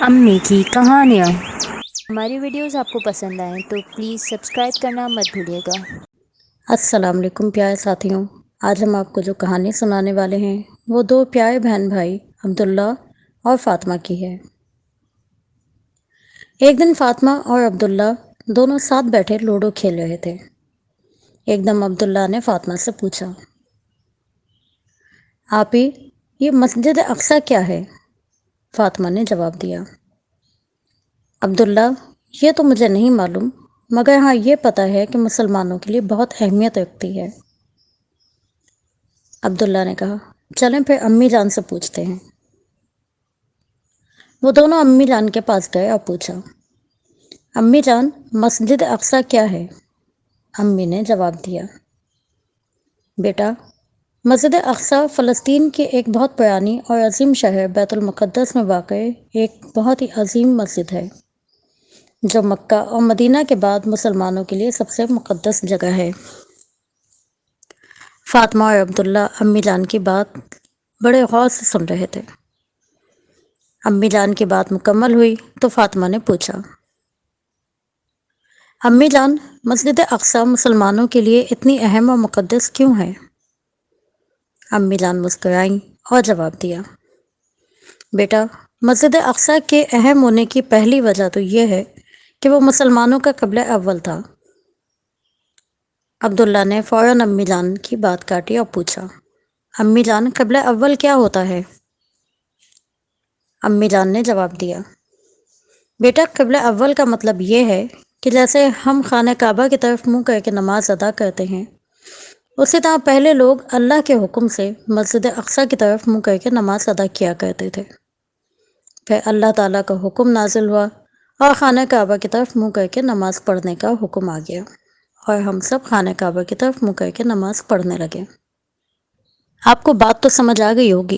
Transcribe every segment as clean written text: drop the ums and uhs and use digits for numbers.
امی کی کہانیاں۔ ہماری ویڈیوز آپ کو پسند آئیں تو پلیز سبسکرائب کرنا مت بھولیے گا۔ السلام علیکم پیارے ساتھیوں، آج ہم آپ کو جو کہانی سنانے والے ہیں وہ دو پیارے بہن بھائی عبداللہ اور فاطمہ کی ہے۔ ایک دن فاطمہ اور عبداللہ دونوں ساتھ بیٹھے لوڈو کھیل رہے تھے۔ ایک دم عبداللہ نے فاطمہ سے پوچھا، آپی یہ مسجد اقصی کیا ہے؟ فاطمہ نے جواب دیا، عبداللہ یہ تو مجھے نہیں معلوم، مگر ہاں یہ پتہ ہے کہ مسلمانوں کے لیے بہت اہمیت رکھتی ہے۔ عبداللہ نے کہا، چلیں پھر امی جان سے پوچھتے ہیں۔ وہ دونوں امی جان کے پاس گئے اور پوچھا، امی جان مسجد اقصی کیا ہے؟ امی نے جواب دیا، بیٹا مسجد اقصی فلسطین کی ایک بہت پرانی اور عظیم شہر بیت المقدس میں واقع ایک بہت ہی عظیم مسجد ہے، جو مکہ اور مدینہ کے بعد مسلمانوں کے لیے سب سے مقدس جگہ ہے۔ فاطمہ اور عبداللہ امی جان کی بات بڑے غور سے سن رہے تھے۔ امی جان کی بات مکمل ہوئی تو فاطمہ نے پوچھا، امی جان مسجد اقصی مسلمانوں کے لیے اتنی اہم اور مقدس کیوں ہے؟ امی جان مسکرائیں اور جواب دیا، بیٹا مسجد اقصی کے اہم ہونے کی پہلی وجہ تو یہ ہے کہ وہ مسلمانوں کا قبلہ اول تھا۔ عبداللہ نے فوراً امی جان کی بات کاٹی اور پوچھا، امی جان قبلہ اول کیا ہوتا ہے؟ امی جان نے جواب دیا، بیٹا قبلہ اول کا مطلب یہ ہے کہ جیسے ہم خانہ کعبہ کی طرف منہ کر کے نماز ادا کرتے ہیں، اسی طرح پہلے لوگ اللہ کے حکم سے مسجد اقصی کی طرف منہ کر کے نماز ادا کیا کرتے تھے۔ پھر اللہ تعالیٰ کا حکم نازل ہوا اور خانہ کعبہ کی طرف منہ کر کے نماز پڑھنے کا حکم آ گیا، اور ہم سب خانہ کعبہ کی طرف منہ کر کے نماز پڑھنے لگے۔ آپ کو بات تو سمجھ آ گئی ہوگی؟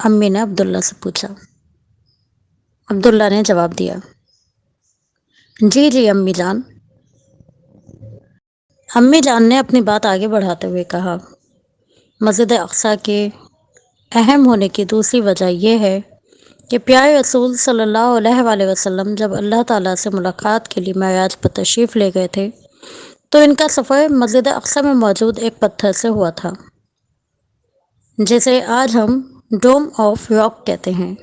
امی نے عبداللہ سے پوچھا۔ عبداللہ نے جواب دیا، جی جی امی جان۔ امی جان نے اپنی بات آگے بڑھاتے ہوئے کہا، مسجد اقصی کے اہم ہونے کی دوسری وجہ یہ ہے کہ پیارے رسول صلی اللہ علیہ وآلہ وسلم جب اللہ تعالیٰ سے ملاقات کے لیے معراج پر تشریف لے گئے تھے تو ان کا سفر مسجد اقصی میں موجود ایک پتھر سے ہوا تھا، جسے آج ہم ڈوم آف راک کہتے ہیں۔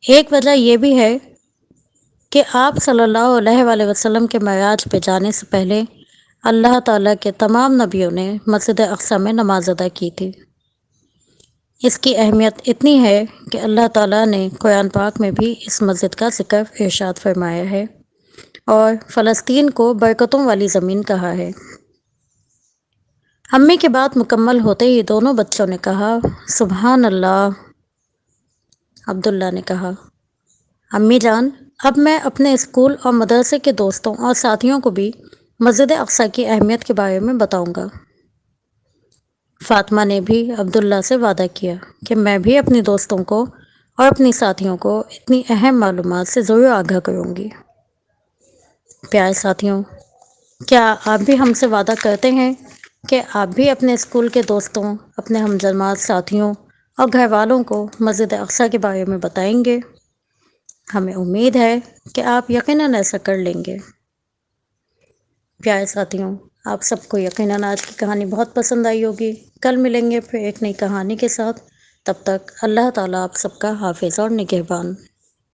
ایک وجہ یہ بھی ہے کہ آپ صلی اللہ علیہ وآلہ وسلم کے معراج پہ جانے سے پہلے اللہ تعالیٰ کے تمام نبیوں نے مسجد اقصی میں نماز ادا کی تھی۔ اس کی اہمیت اتنی ہے کہ اللہ تعالیٰ نے قرآن پاک میں بھی اس مسجد کا ذکر ارشاد فرمایا ہے اور فلسطین کو برکتوں والی زمین کہا ہے۔ امی کی بات مکمل ہوتے ہی دونوں بچوں نے کہا، سبحان اللہ۔ عبداللہ نے کہا، امی جان اب میں اپنے اسکول اور مدرسے کے دوستوں اور ساتھیوں کو بھی مسجد اقصی کی اہمیت کے بارے میں بتاؤں گا۔ فاطمہ نے بھی عبداللہ سے وعدہ کیا کہ میں بھی اپنے دوستوں کو اور اپنی ساتھیوں کو اتنی اہم معلومات سے ضرور آگاہ کروں گی۔ پیارے ساتھیوں، کیا آپ بھی ہم سے وعدہ کرتے ہیں کہ آپ بھی اپنے اسکول کے دوستوں، اپنے ہم جماعت ساتھیوں اور گھر والوں کو مسجد اقصی کے بارے میں بتائیں گے؟ ہمیں امید ہے کہ آپ یقیناً ایسا کر لیں گے۔ پیارے ساتھیوں، آپ سب کو یقیناً آج کی کہانی بہت پسند آئی ہوگی۔ کل ملیں گے پھر ایک نئی کہانی کے ساتھ، تب تک اللہ تعالیٰ آپ سب کا حافظ اور نگہبان۔